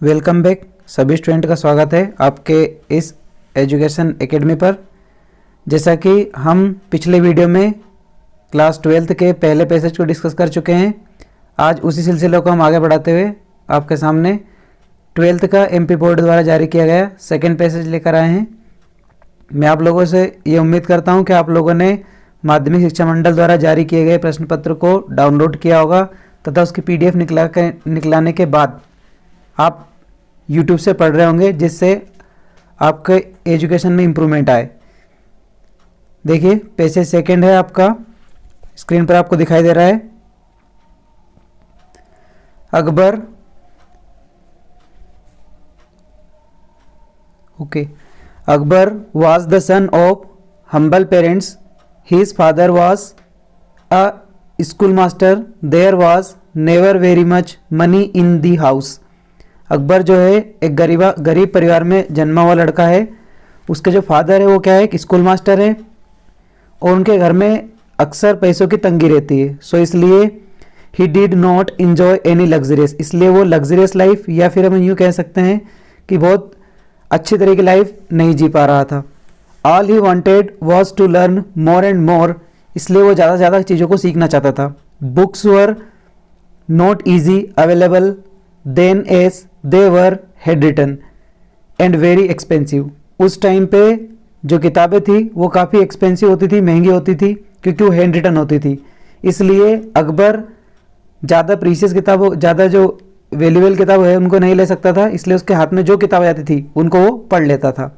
Welcome back. सभी student का स्वागत है आपके इस एजुकेशन एकेडमी पर। जैसा कि हम पिछले वीडियो में क्लास 12th के पहले पैसेज को डिस्कस कर चुके हैं, आज उसी सिलसिले को हम आगे बढ़ाते हुए आपके सामने 12th का एमपी बोर्ड द्वारा जारी किया गया सेकेंड पैसेज लेकर आए हैं। मैं आप लोगों से ये उम्मीद करता हूँ कि आप लोगों ने माध्यमिक शिक्षा मंडल द्वारा जारी किए गए प्रश्न पत्र को डाउनलोड किया होगा तथा उसकी PDF निकलाने के बाद आप YouTube से पढ़ रहे होंगे, जिससे आपके एजुकेशन में इम्प्रूवमेंट आए। देखिए पैसेज सेकंड है आपका, स्क्रीन पर आपको दिखाई दे रहा है। Akbar was the son of humble parents. His father was a schoolmaster. There was never very much money in the house. Akbar जो है एक गरीब परिवार में जन्मा हुआ लड़का है। उसके जो फादर है वो क्या है, एक स्कूल मास्टर है और उनके घर में अक्सर पैसों की तंगी रहती है। सो इसलिए he did not enjoy any luxurious, इसलिए वो लग्जरियस लाइफ या फिर हम यूँ कह सकते हैं कि बहुत अच्छी तरह की लाइफ नहीं जी पा रहा था। All he wanted was to learn more and more, इसलिए वो ज़्यादा से ज़्यादा चीज़ों को सीखना चाहता था। Books were not easy available then as they were had written and very expensive. उस टाइम पे जो किताबें थी वो काफ़ी एक्सपेंसिव होती थी, महंगी होती थी, क्योंकि वो हैंड रिटन होती थी। इसलिए अकबर ज़्यादा प्रीशियस किताबों, ज़्यादा जो वैल्यूएबल किताब है उनको नहीं ले सकता था, इसलिए उसके हाथ में जो किताब आती थी उनको वो पढ़ लेता था।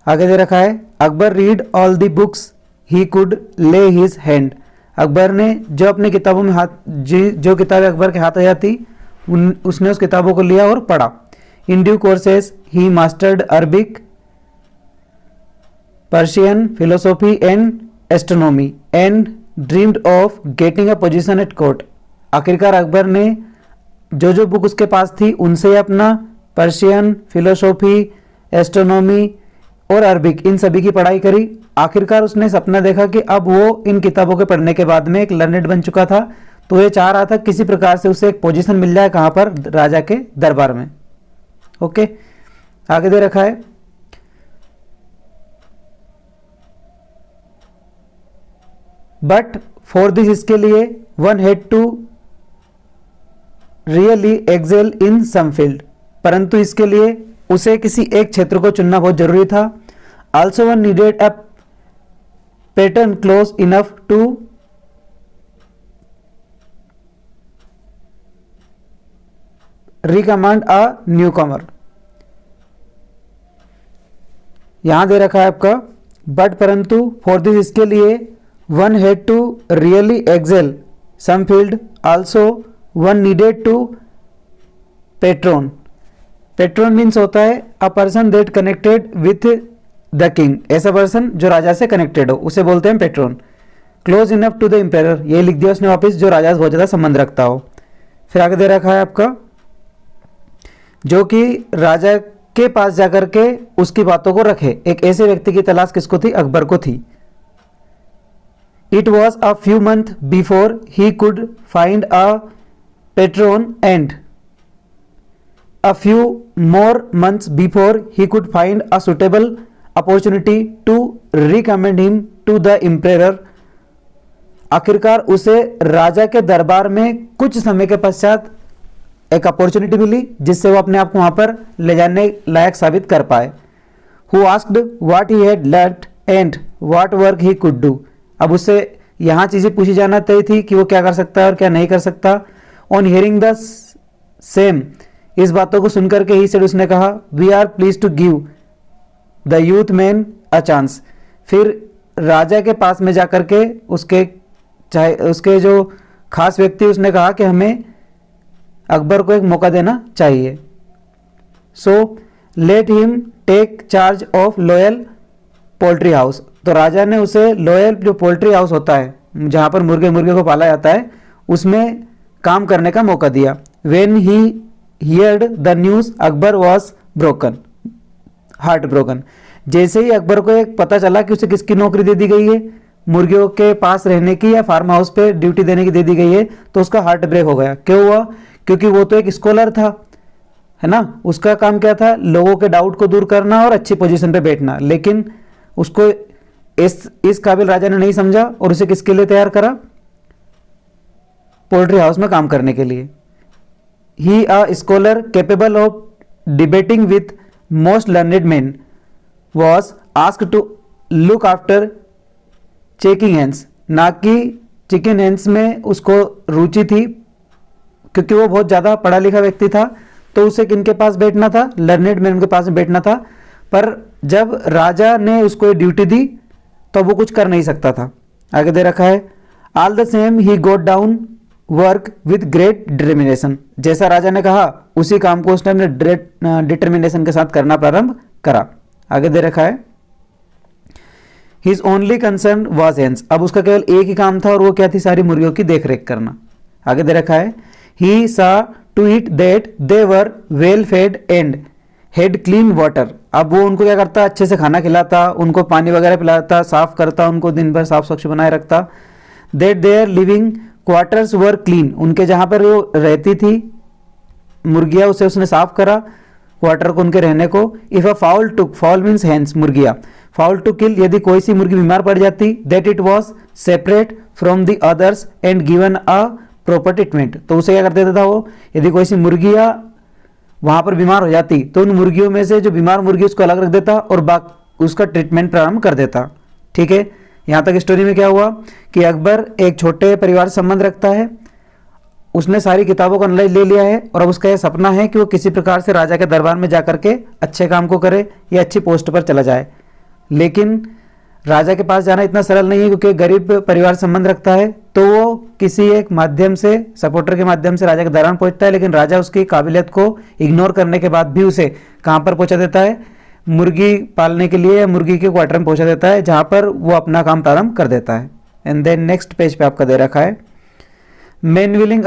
आगे दे रखा है Akbar read all the books he could ले हिज हैंड। अकबर ने जो अपनी किताबों में जो किताबें अकबर के हाथ आ जाती उसने उस किताबों को लिया और पढ़ा। In due courses he mastered Arabic, Persian, philosophy and astronomy and dreamed of getting a position eight court. आखिरकार अकबर ने जो बुक उसके पास थी उनसे अपना पर्शियन, फिलोसॉफी, एस्ट्रोनॉमी और अरबिक इन सभी की पढ़ाई करी। आखिरकार उसने सपना देखा कि अब वो इन किताबों के पढ़ने के बाद में एक लर्नेड बन चुका था, तो ये चाह रहा था किसी प्रकार से उसे एक पोजीशन मिल जाए, कहाँ पर, राजा के दरबार में। ओके, आगे दे रखा है बट फॉर दिस, इसके लिए one had to really excel in some field, परंतु इसके लिए उसे किसी एक क्षेत्र को चुनना बहुत जरूरी था। Also one needed a pattern close enough to recommend a newcomer. यहां दे रखा है आपका बट, परंतु फॉर दिस, इसके लिए one had to really excel some field, also one needed to patron. Patron means होता है a person that connected with the king, ऐसा पर्सन जो राजा से कनेक्टेड हो उसे बोलते हैं patron. Close enough to the empire, ये लिख दिया उसने वापस, जो राजा से बहुत ज़्यादा संबंध रखता हो। फिर आगे दे रखा है आपका जो कि राजा के पास जाकर के उसकी बातों को रखे। एक ऐसे व्यक्ति की तलाश किसको थी? अकबर को थी। It was a few month before he could find a Patreon and a few more months before he could find a suitable opportunity to recommend him to the emperor। आखिरकार उसे राजा के दरबार में कुछ समय के पश्चात एक अपॉर्चुनिटी मिली जिससे वो अपने आप को वहां पर ले जाने लायक साबित कर पाए। Who asked what he had learned and what work he could do। अब उससे यहाँ चीजें पूछी जाना तय थी कि वो क्या कर सकता है और क्या नहीं कर सकता। On hearing the same, इस बातों को सुनकर के ही से उसने कहा we are please to give the youth man a chance. फिर राजा के पास में जाकर के उसके जो खास व्यक्ति उसने कहा कि हमें अकबर को एक मौका देना चाहिए। So let him take charge of royal poultry house. तो राजा ने उसे लॉयल जो पोल्ट्री हाउस होता है जहाँ पर मुर्गे को पाला जाता है उसमें काम करने का मौका दिया। When he heard the news Akbar was broken, heart broken. जैसे ही अकबर को एक पता चला कि उसे किसकी नौकरी दे दी गई है, मुर्गियों के पास रहने की या फार्म हाउस पे ड्यूटी देने की दे दी गई है, तो उसका हार्ट ब्रेक हो गया। क्यों हुआ? क्योंकि वो तो एक स्कॉलर था, है ना, उसका काम क्या था? लोगों के डाउट को दूर करना और अच्छी पोजीशन पे बैठना। लेकिन उसको इस काबिल राजा ने नहीं समझा और उसे किसके लिए तैयार करा? पोल्ट्री हाउस में काम करने के लिए। He a scholar capable of debating with most learned man was asked to look after chicken hens, ना कि चिकन हेन्स में उसको रुचि थी, क्योंकि वो बहुत ज़्यादा पढ़ा लिखा व्यक्ति था, तो उसे किनके पास बैठना था? लर्नेड मैन के पास बैठना था। पर जब राजा ने उसको ड्यूटी दी तो वो कुछ कर नहीं सकता था। आगे दे रखा है, all the same he got down work with great determination. जैसा राजा ने कहा उसी काम को उसने अपने डिटर्मिनेशन के साथ करना प्रारंभ करा। आगे दे रखा है, his only concern was hens. अब उसका केवल एक ही काम था और वो क्या थी? सारी मुर्गियों की देखरेख करना। आगे दे रखा है, he saw to it that they were well fed and had clean water. अब वो उनको क्या करता? अच्छे से खाना खिलाता, उनको पानी वगैरह पिलाता, साफ करता, उनको दिन भर साफ स्वच्छ बनाए रखता। That their living quarters were clean, उनके जहाँ पर वो रहती थी मुर्गियाँ उसे उसने साफ करा, क्वार्टर को, उनके रहने को। If a fowl took, fowl means hens, मुर्गिया, फाउल टू किल, यदि कोई सी मुर्गी बीमार पड़ जाती, that it was separate from the others and given a proper treatment. तो उसे क्या कर देता था वो? यदि कोई सी मुर्गियाँ वहाँ पर बीमार हो जाती तो उन मुर्गियों में से जो बीमार मुर्गी उसको अलग रख देता और उसका ट्रीटमेंट प्रारंभ कर देता। ठीक है, यहाँ तक स्टोरी में क्या हुआ कि अकबर एक छोटे परिवार से संबंध रखता है, उसने सारी किताबों को एनालाइज ले लिया है और अब उसका यह सपना है कि वो किसी प्रकार से राजा के दरबार में जाकर के अच्छे काम को करे या अच्छी पोस्ट पर चला जाए। लेकिन राजा के पास जाना इतना सरल नहीं है, क्योंकि गरीब परिवार संबंध रखता है, तो वो किसी एक माध्यम से, सपोर्टर के माध्यम से राजा के दरबार पहुंचता है। लेकिन राजा उसकी काबिलियत को इग्नोर करने के बाद भी उसे कहाँ पर पहुंचा देता है? मुर्गी पालने के लिए या मुर्गी के क्वार्टर में पहुंचा देता है, जहाँ पर वो अपना काम प्रारंभ कर देता है। एंड देन नेक्स्ट पेज पे आपका दे रखा है, मेन विलिंग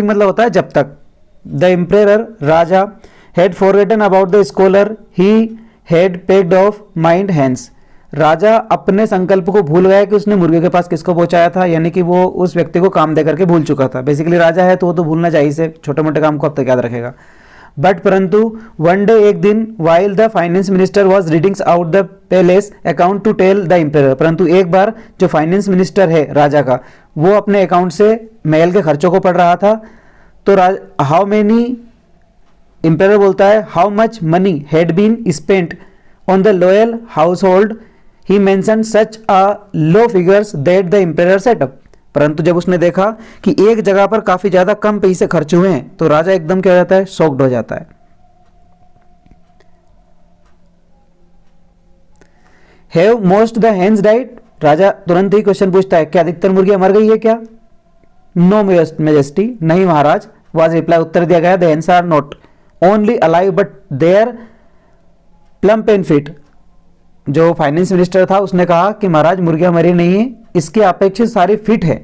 मतलब होता है जब तक। द एम्परर राजा had forgotten about the scholar he had packed off mind hens. राजा अपने संकल्प को भूल गया कि उसने मुर्गे के पास किसको पहुंचाया था, यानी कि वो उस व्यक्ति को काम दे करके भूल चुका था। बेसिकली राजा है तो वो तो भूलना चाहिए से, छोटे मोटे काम को अब तक याद रखेगा। बट परंतु वन डे, एक दिन, while the finance minister was readings out the palace account to tell the emperor, परंतु एक बार जो फाइनेंस मिनिस्टर है राजा का, वो अपने अकाउंट से महल के खर्चों को पढ़ रहा था, तो हाउ मेनी, एम्परर बोलता है, how much money had been spent on the royal household, he mention such a low figures that the emperor sat up. परंतु जब उसने देखा कि एक जगह पर काफी ज्यादा कम पैसे खर्च हुए हैं, तो राजा एकदम क्या हो जाता है? शॉक्ड हो जाता है। Have most the hens died, राजा तुरंत ही क्वेश्चन पूछता है, क्या अधिकतर मुर्गियां मर गई है क्या? नो मेजेस्टी, नहीं महाराज, वाज रिप्लाई, उत्तर दिया गया, the hens are not only alive but they're plump and fit. जो फाइनेंस मिनिस्टर था उसने कहा कि महाराज मुर्गियां मरी नहीं है, इसके अपेक्षित सारी फिट है।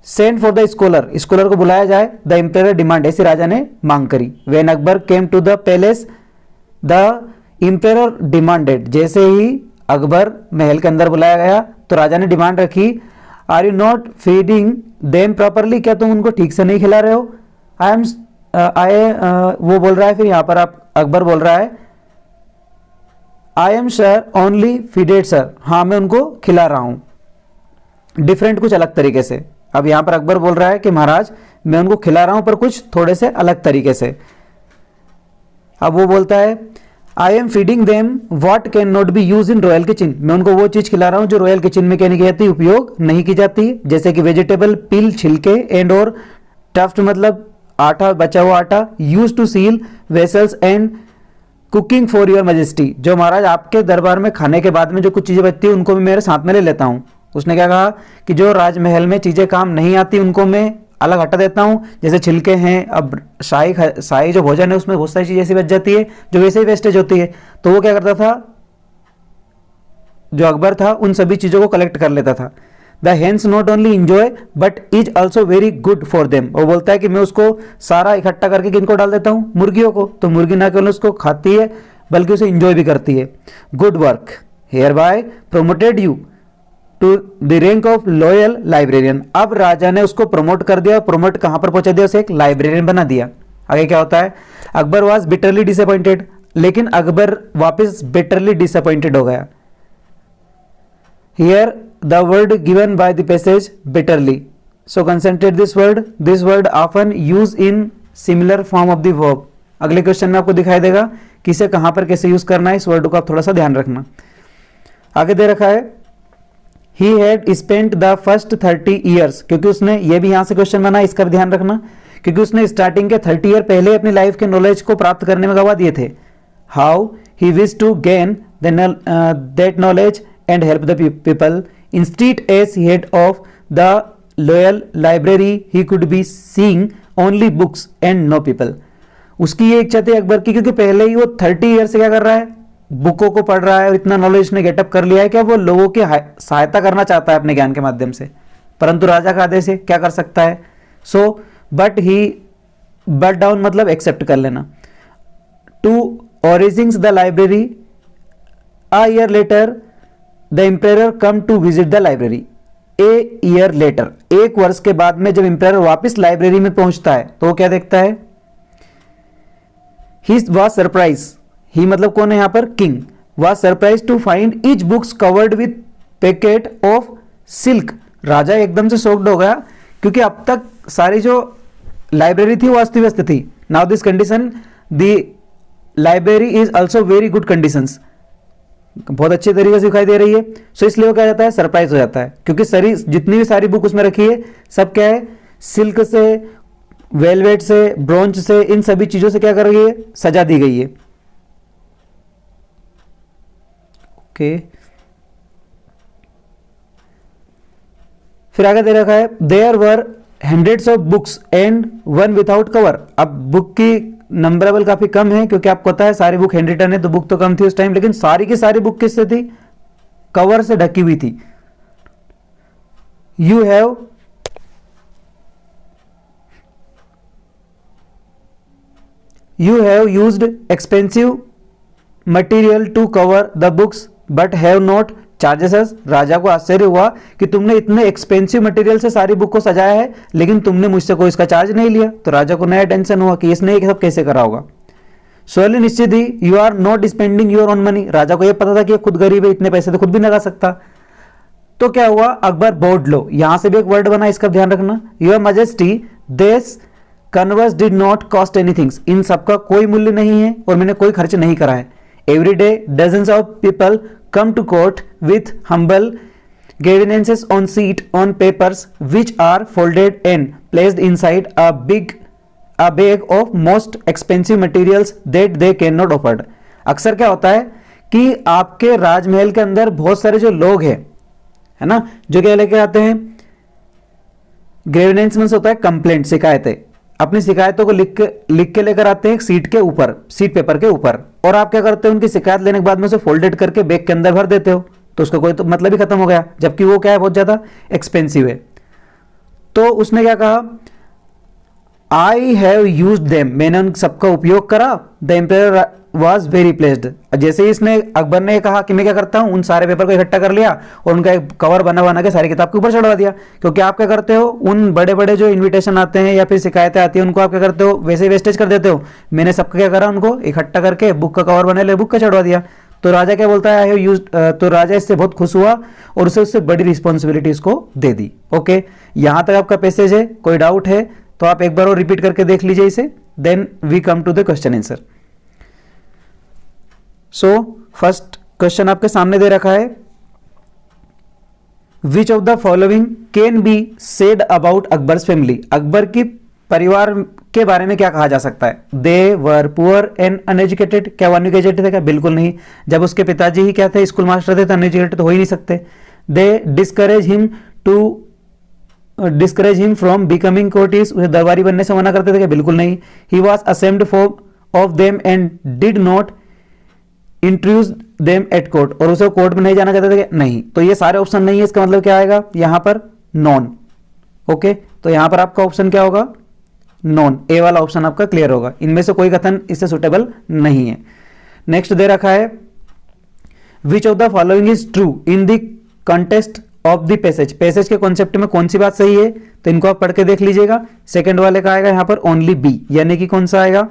Send for the scholar, scholar को बुलाया जाए। द एम्परर डिमांड, ऐसी राजा ने मांग करी। When Akbar came to the palace the emperor demanded, जैसे ही अकबर महल के अंदर बुलाया गया तो राजा ने डिमांड रखी, are you not feeding them properly, क्या तुम उनको ठीक से नहीं खिला रहे हो? वो बोल रहा है, फिर यहां पर आप अकबर बोल रहा है, I am sir only feeded sir, हाँ मैं उनको खिला रहा हूं डिफरेंट, कुछ अलग तरीके से। अब यहां पर अकबर बोल रहा है कि महाराज मैं उनको खिला रहा हूं पर कुछ थोड़े से अलग तरीके से। अब वो बोलता है, I am feeding them what can not be use in royal kitchen, मैं उनको वो चीज खिला रहा हूं जो रॉयल किचन में क्या नहीं की जाती, उपयोग नहीं की जाती, जैसे कि वेजिटेबल पील, छिलके, एंड और टफ्ट मतलब आटा, बचा हुआ आटा, used to seal vessels and cooking for your majesty, जो महाराज आपके दरबार में खाने के बाद में जो कुछ चीजें बचती है उनको भी मेरे साथ में ले लेता हूं। उसने क्या कहा कि जो राजमहल में चीजें काम नहीं आती उनको मैं अलग हटा देता हूं, जैसे छिलके हैं, अब शाही जो भोजन है उसमें बहुत सारी चीजें ऐसी बच जाती है जो वैसे ही वेस्टेज होती है, तो वो क्या करता था, जो अकबर था उन सभी चीजों को कलेक्ट कर लेता था। The hens not only enjoy but is also very good for them, वो बोलता है कि मैं उसको सारा इकट्ठा करके किनको डाल देता हूँ, मुर्गियों को, तो मुर्गी ना केवल उसको खाती है बल्कि उसे इंजॉय भी करती है। Good work hereby promoted you, to the rank of royal librarian. अब राजा ने उसको प्रमोट कर दिया, प्रमोट कहां पर पहुंचा दिया, उसे एक लाइब्रेरियन बना दिया। आगे क्या होता है, अकबर वॉज बिटरली डिसअपॉइंटेड, लेकिन अकबर वापस बिटरली डिसअपॉइंटेड हो गया। Here the word given by the passage bitterly, so concentrate this word often use in similar form of the verb. अगले क्वेश्चन में आपको दिखाई देगा किसे कहां पर कैसे यूज करना है, इस वर्ड को आप थोड़ा सा ध्यान रखना। आगे दे रखा है he had spent the first 30 years, क्योंकि उसने, ये भी यहां से क्वेश्चन बना, इसका भी ध्यान रखना, क्योंकि उसने स्टार्टिंग के 30 ईयर पहले अपनी लाइफ के नॉलेज को प्राप्त करने में गवा दिए थे। How he wish to gain that knowledge and help the people instead as head of the royal library he could be seeing only books and no people. उसकी ये इच्छा थी अकबर की, क्योंकि पहले ही वो 30 ईयर से क्या कर रहा है, बुकों को पढ़ रहा है और इतना नॉलेज ने गेटअप कर लिया है कि वो लोगों की सहायता करना चाहता है अपने ज्ञान के माध्यम से, परंतु राजा का आदेश है, क्या कर सकता है। सो बट डाउन मतलब एक्सेप्ट कर लेना। To origins the library a year later the empire come to visit the library. A year later, एक वर्ष के बाद में जब एम्पायर वापस लाइब्रेरी में पहुंचता है तो वो क्या देखता है, ही वॉज सरप्राइज, ही मतलब कौन है यहां पर, king, was surprise to find each books covered with packet of silk. राजा एकदम से शॉक्ड हो गया, क्योंकि अब तक सारी जो लाइब्रेरी थी वो अस्त व्यस्त थी। Now this condition the library is also very good conditions, बहुत अच्छे तरीके से दिखाई दे रही है। सो इसलिए वो क्या जाता है, सरप्राइज हो जाता है, क्योंकि सारी जितनी भी सारी बुक उसमें रखी है सब क्या है, सिल्क से, वेलवेट से, ब्रोंज से, इन सभी चीजों से क्या कर रही है, सजा दी गई है। ओके, फिर आगे दे रखा है there were hundreds of books and one without cover. अब बुक की नंबरेबल काफी कम है, क्योंकि आपको पता है सारी बुक हैंड रिटन है, तो बुक तो कम थी उस टाइम, लेकिन सारी की सारी बुक किससे थी, कवर से ढकी हुई थी। You have used expensive material to cover the books but have not charges us. राजा को आश्चर्य हुआ कि तुमने इतने एक्सपेंसिव मटेरियल से सारी बुक को सजाया है, लेकिन तुमने मुझसे कोई इसका चार्ज नहीं लिया। तो राजा को नया टेंशन हुआ कि इसने ये सब कैसे करा होगा। सोली निश्चित ही you are not spending your own money. राजा को यह पता था कि खुद गरीब है, इतने पैसे तो खुद भी लगा सकता। तो क्या हुआ, अकबर बोर्ड लो, यहां से भी एक वर्ड बना, इसका ध्यान रखना। Your majesty this converse did not cost anything. इन सबका कोई मूल्य नहीं है और मैंने कोई खर्च नहीं करा है। Every day dozens of people come to court with humble grievances on seat on papers which are folded and placed inside a bag of most expensive materials that they cannot afford। अक्सर क्या होता है कि आपके राजमहल के अंदर बहुत सारे जो लोग हैं, है ना, जो क्या लेके आते हैं, ग्रेविनेंस होता है कंप्लेंट, शिकायतें, अपनी शिकायतों को लिख के लेकर आते हैं सीट के ऊपर, सीट पेपर के ऊपर, और आप क्या करते हो, उनकी शिकायत लेने के बाद में उसे फोल्डेड करके बैग के अंदर भर देते हो, तो उसका कोई तो मतलब ही खत्म हो गया, जबकि वो क्या है, बहुत ज्यादा एक्सपेंसिव है। तो उसने क्या कहा, आई हैव यूज्ड देम, मैंने उन सबका उपयोग करा। The empire was very pleased. जैसे ही इसने, अकबर ने कहा कि मैं क्या करता हूं, उन सारे पेपर को इकट्ठा कर लिया और उनका एक कवर बना के सारी किताब के ऊपर चढ़वा दिया। क्योंकि आप क्या करते हो, उन बड़े बड़े जो इन्विटेशन आते हैं या फिर शिकायतें आती हैं, उनको आप क्या करते हो, वैसे ही वेस्टेज कर देते हो। मैंने सबका क्या करा, उनको इकट्ठा करके बुक का कवर बना लिया, बुक का चढ़वा दिया। तो राजा क्या बोलता है, आई हैव यूज्ड, तो राजा इससे बहुत खुश हुआ और उसे उससे बड़ी रिस्पॉन्सिबिलिटी इसको दे दी। ओके, यहां तक आपका पैसेज है। कोई डाउट है तो आप एक बार और रिपीट करके देख लीजिए इसे, then we come to the question answer. So first question आपके सामने दे रखा है, which of the following can be said about Akbar's family. Akbar की परिवार के बारे में क्या कहा जा सकता है। दे वर पुअर एंड अनएजुकेटेड, क्या वो अनएजुकेटेड थे क्या, बिल्कुल नहीं। जब उसके पिताजी ही क्या थे, स्कूल मास्टर थे, तो अनएजुकेटेड तो हो ही नहीं सकते। They discourage him from becoming courtiers, उसे दरबारी बनने से मना करते थे क्या, बिल्कुल नहीं। He was ashamed of them and did not introduce them at court, और उसे कोर्ट में नहीं जाना चाहते थे क्या, नहीं। तो ये सारे ऑप्शन नहीं है, इसका मतलब क्या आएगा यहां पर, नॉन। ओके, तो यहां पर आपका ऑप्शन क्या होगा, नॉन, ए वाला ऑप्शन आपका क्लियर होगा। इनमें से कोई कथन इससे सुटेबल नहीं है। नेक्स्ट दे रखा है, which of the following is true in the contest of the passage, passage के कॉन्सेप्ट में कौन सी बात सही है, तो इनको आप पढ़ के देख लीजिएगा। सेकंड वाले का आएगा यहां पर ओनली बी, यानी कि कौन सा आएगा,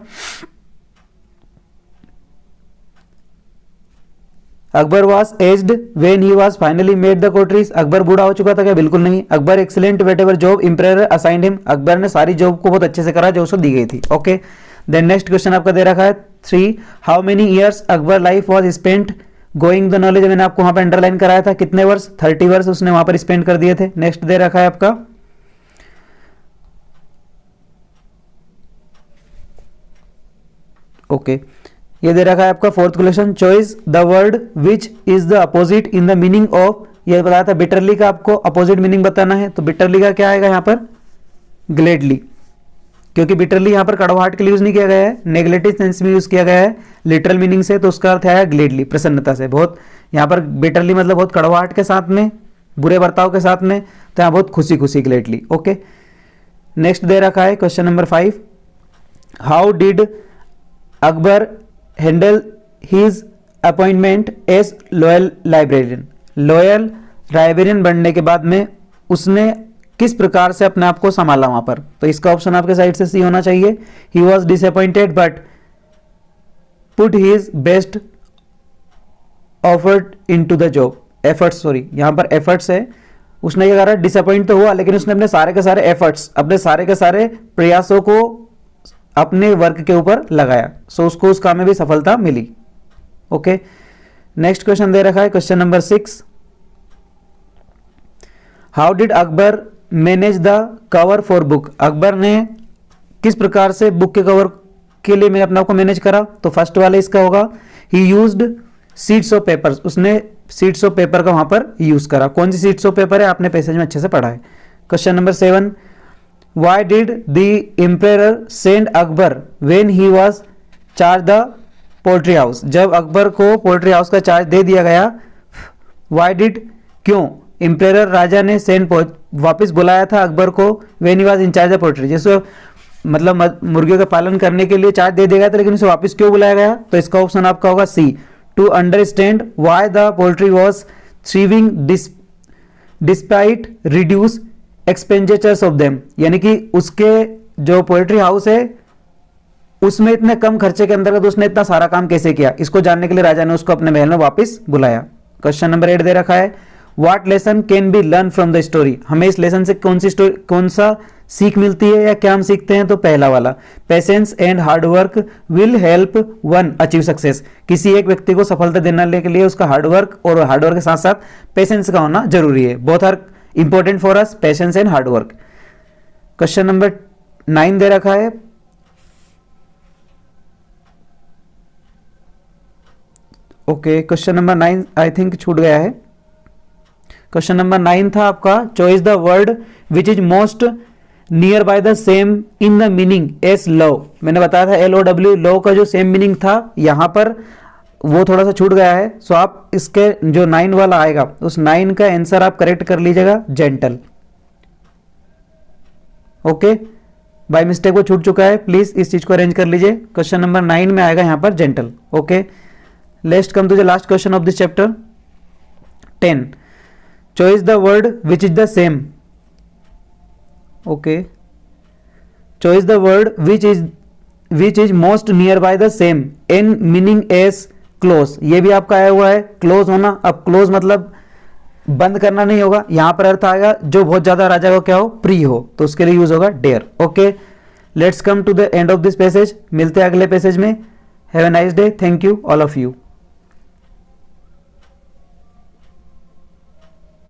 Akbar was aged when he was finally made the courtiers, Akbar बूढ़ा हो चुका था क्या, बिल्कुल नहीं। Akbar excellent weight ever job emperor assigned him, Akbar ने सारी जॉब को बहुत अच्छे से करा जो उसको दी गई थी। ओके, देन नेक्स्ट क्वेश्चन आपका दे रखा है 3, how many years Akbar life was spent going the knowledge, मैंने आपको वहां पर अंडरलाइन कराया था, कितने वर्ष, 30 वर्ष उसने वहां पर स्पेंड कर दिए थे। नेक्स्ट दे रखा है आपका ओके ये दे रखा है आपका fourth question, choice the word which is the opposite in the meaning of, ये बताया था बिटरली का आपको अपोजिट मीनिंग बताना है, तो बिटरली का क्या आएगा यहाँ पर, ग्लेडली, क्योंकि बिटरली यहाँ पर कड़वाहट के लिए यूज नहीं किया गया है, नेगेटिव सेंस में यूज किया गया है लिटरल मीनिंग से, तो उसका अर्थ आया ग्लेडली, प्रसन्नता से, बहुत, यहाँ पर बिटरली मतलब बहुत कड़वाहट के साथ में, बुरे बर्ताव के साथ में, तो यहाँ बहुत खुशी खुशी ग्लेडली। ओके, नेक्स्ट दे रखा है question number 5, how did Akbar handle his appointment as royal librarian, royal librarian बनने के बाद में उसने किस प्रकार से अपने आप को संभाला वहां पर, तो इसका ऑप्शन आपके साइड से सी होना चाहिए, he was disappointed but put his best offered into the job, efforts, sorry यहां पर एफर्ट्स है, उसने ये कहा डिसअपॉइंट तो हुआ लेकिन उसने अपने सारे के सारे एफर्ट्स, अपने सारे के सारे प्रयासों को अपने वर्क के ऊपर लगाया, सो उसको उस काम में भी सफलता मिली। ओके, नेक्स्ट क्वेश्चन दे रखा है question number 6, how did Akbar manage the cover for book, Akbar ने किस प्रकार से बुक के कवर के लिए मैं अपने आप को मैनेज करा, तो फर्स्ट वाले इसका होगा, ही यूज्ड शीट्स ऑफ पेपर्स, उसने शीट्स ऑफ पेपर का वहां पर यूज करा, कौन सी शीट्स ऑफ पेपर है आपने पैसेज में अच्छे से पढ़ा है। Question number 7, why did the emperor send Akbar when he was charged the poultry house, जब अकबर को पोल्ट्री हाउस का चार्ज दे दिया गया, why did, क्यों एम्पेरर राजा ने सेंड वापस बुलाया था अकबर को when he was in charge of poultry, जैसे मतलब मुर्गियों का पालन करने के लिए चार्ज दे दिया गया था लेकिन उसे वापस क्यों बुलाया गया, तो इसका ऑप्शन आपका होगा C, to understand why the poultry was thriving despite reduce expenditures of them, यानी कि उसके जो पोल्ट्री हाउस है उसमें इतने कम खर्चे के अंतर्गत उसने इतना सारा काम कैसे किया, इसको जानने के लिए राजा ने उसको अपने महल में वापस बुलाया। क्वेश्चन नंबर 8 दे रखा है, what lesson can be learn from the story, हमें इस लेसन से कौन सा सीख मिलती है या क्या हम सीखते हैं, तो पहला वाला, patience and hard work will help one achieve success, किसी एक व्यक्ति को सफलता देने के लिए उसका हार्डवर्क और हार्डवर्क के साथ साथ पेशेंस का होना जरूरी है, both are important for us, patience and hard work. Question number 9 दे रखा है, okay question number 9 I think छूट गया है, क्वेश्चन नंबर 9 था आपका, choice the word which is most near by the same in the meaning as love, मैंने बताया था LOW लव का जो सेम मीनिंग था यहां पर वो थोड़ा सा छूट गया है, सो आप इसके जो 9 वाला आएगा उस 9 का आंसर आप करेक्ट कर लीजिएगा जेंटल। ओके, बाय मिस्टेक वो छूट चुका है, प्लीज इस चीज को अरेंज कर लीजिए, क्वेश्चन नंबर 9 में आएगा यहां पर gentle. Okay, let's come to the last question of this chapter 10, choice the word which is the same, okay, choice the word which is most near by the same in meaning as close, ये भी आपका आया हुआ है close होना, अब close मतलब बंद करना नहीं होगा, यहां पर अर्थ आएगा जो बहुत ज्यादा राजा को क्या हो, प्री हो, तो उसके लिए यूज होगा dare. Okay, let's come to the end of this passage, मिलते हैं अगले पैसेज में, have a nice day, thank you all of you.